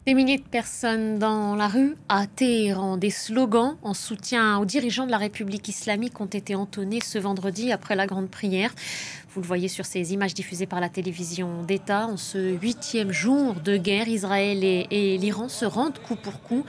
Des milliers de personnes dans la rue à Téhéran. Des slogans en soutien aux dirigeants de la République islamique ont été entonnés ce vendredi après la grande prière. Vous le voyez sur ces images diffusées par la télévision d'État. En ce 8e jour de guerre, Israël et l'Iran se rendent coup pour coup.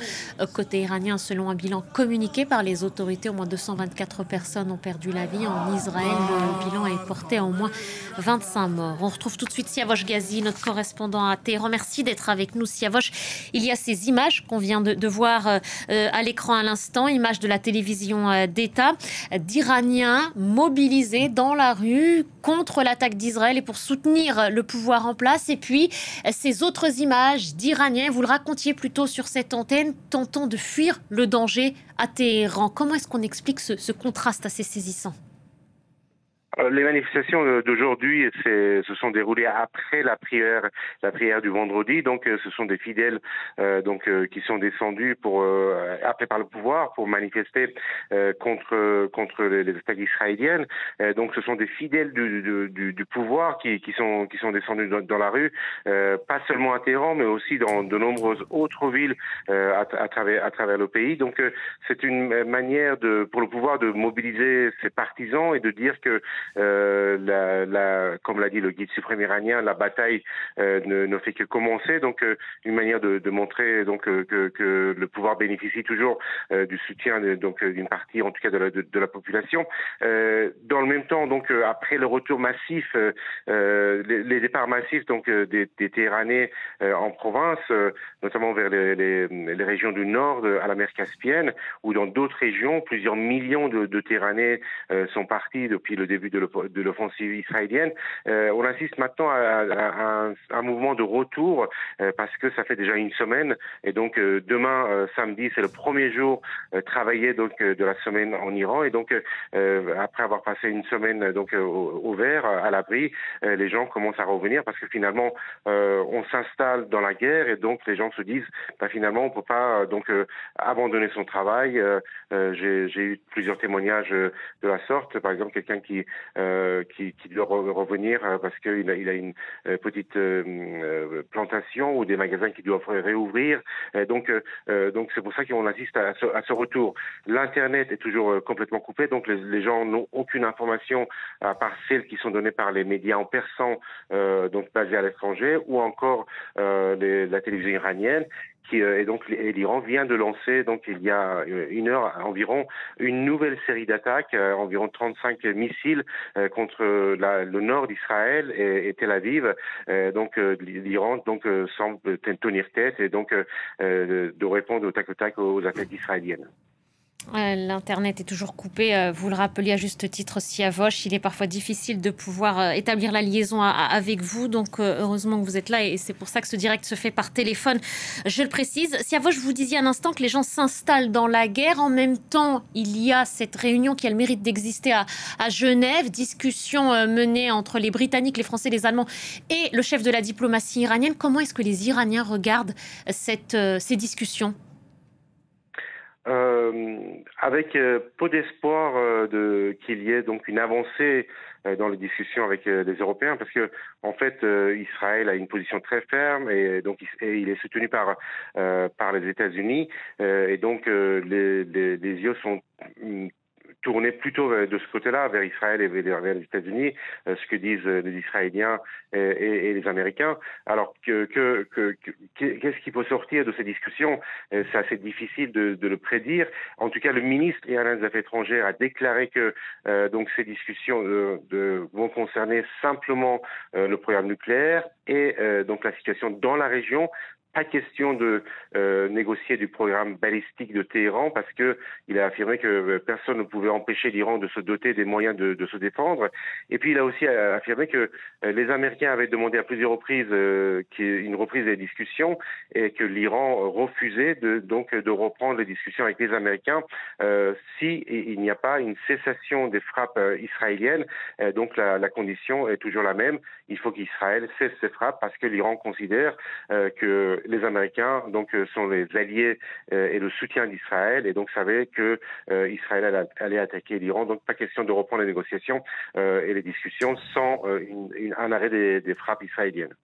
Côté iranien, selon un bilan communiqué par les autorités, au moins 224 personnes ont perdu la vie. En Israël, le bilan est porté à au moins 25 morts. On retrouve tout de suite Siavosh Ghazi, notre correspondant à Téhéran. Merci d'être avec nous, Siavosh. Il y a ces images qu'on vient de voir à l'écran à l'instant, images de la télévision d'État, d'Iraniens mobilisés dans la rue contre l'attaque d'Israël et pour soutenir le pouvoir en place. Et puis, ces autres images d'Iraniens, vous le racontiez plus tôt sur cette antenne, tentant de fuir le danger à Téhéran. Comment est-ce qu'on explique ce contraste assez saisissant ? Les manifestations d'aujourd'hui se sont déroulées après la prière du vendredi. Donc, ce sont des fidèles qui sont descendus appelés par le pouvoir pour manifester contre les attaques israéliennes. Donc, ce sont des fidèles du pouvoir qui sont descendus dans la rue, pas seulement à Téhéran, mais aussi dans de nombreuses autres villes à travers le pays. Donc, c'est une manière pour le pouvoir de mobiliser ses partisans et de dire que comme l'a dit le guide suprême iranien, la bataille ne fait que commencer. Donc, une manière de montrer que le pouvoir bénéficie toujours du soutien d'une partie, en tout cas de la population. Dans le même temps, après le retour massif, les départs massifs des Téhéranais en province, notamment vers les régions du nord, à la mer Caspienne, ou dans d'autres régions, plusieurs millions de Téhéranais sont partis depuis le début de l'offensive israélienne. On assiste maintenant à un mouvement de retour parce que ça fait déjà une semaine et donc demain samedi c'est le premier jour travaillé de la semaine en Iran et donc après avoir passé une semaine au vert à l'abri, les gens commencent à revenir parce que finalement on s'installe dans la guerre et donc les gens se disent finalement on peut pas abandonner son travail. J'ai eu plusieurs témoignages de la sorte, par exemple quelqu'un qui doit revenir parce qu'il a une petite plantation ou des magasins qui doivent réouvrir. Donc c'est pour ça qu'on assiste à ce retour. L'Internet est toujours complètement coupé, donc les gens n'ont aucune information à part celles qui sont données par les médias en persan, basés à l'étranger, ou encore la télévision iranienne. Et l'Iran vient de lancer, il y a une heure environ, une nouvelle série d'attaques, environ 35 missiles contre le nord d'Israël et Tel Aviv. L'Iran semble tenir tête et de répondre au tac au tac aux attaques israéliennes. L'Internet est toujours coupé, vous le rappeliez à juste titre, Siavosh. Il est parfois difficile de pouvoir établir la liaison avec vous. Donc, heureusement que vous êtes là et c'est pour ça que ce direct se fait par téléphone. Je le précise. Siavosh, vous disiez un instant que les gens s'installent dans la guerre. En même temps, il y a cette réunion qui a le mérite d'exister à Genève. Discussion menée entre les Britanniques, les Français, les Allemands et le chef de la diplomatie iranienne. Comment est-ce que les Iraniens regardent ces discussions ? Avec peu d'espoir qu'il y ait une avancée dans les discussions avec les Européens, parce que en fait Israël a une position très ferme et il est soutenu par les États-Unis et les yeux sont tourner plutôt de ce côté-là, vers Israël et vers les États-Unis, ce que disent les Israéliens et les Américains. Alors qu'est-ce qui peut sortir de ces discussions? C'est assez difficile de le prédire. En tout cas, le ministre iranien des Affaires étrangères a déclaré que ces discussions vont concerner simplement le programme nucléaire et la situation dans la région. Pas question de négocier du programme balistique de Téhéran parce que il a affirmé que personne ne pouvait empêcher l'Iran de se doter des moyens de se défendre. Et puis il a aussi affirmé que les Américains avaient demandé à plusieurs reprises une reprise des discussions et que l'Iran refusait de reprendre les discussions avec les Américains si il n'y a pas une cessation des frappes israéliennes. La condition est toujours la même. Il faut qu'Israël cesse ses frappes parce que l'Iran considère que les Américains sont les alliés et le soutien d'Israël et savaient que Israël allait attaquer l'Iran. Donc pas question de reprendre les négociations et les discussions sans un arrêt des frappes israéliennes.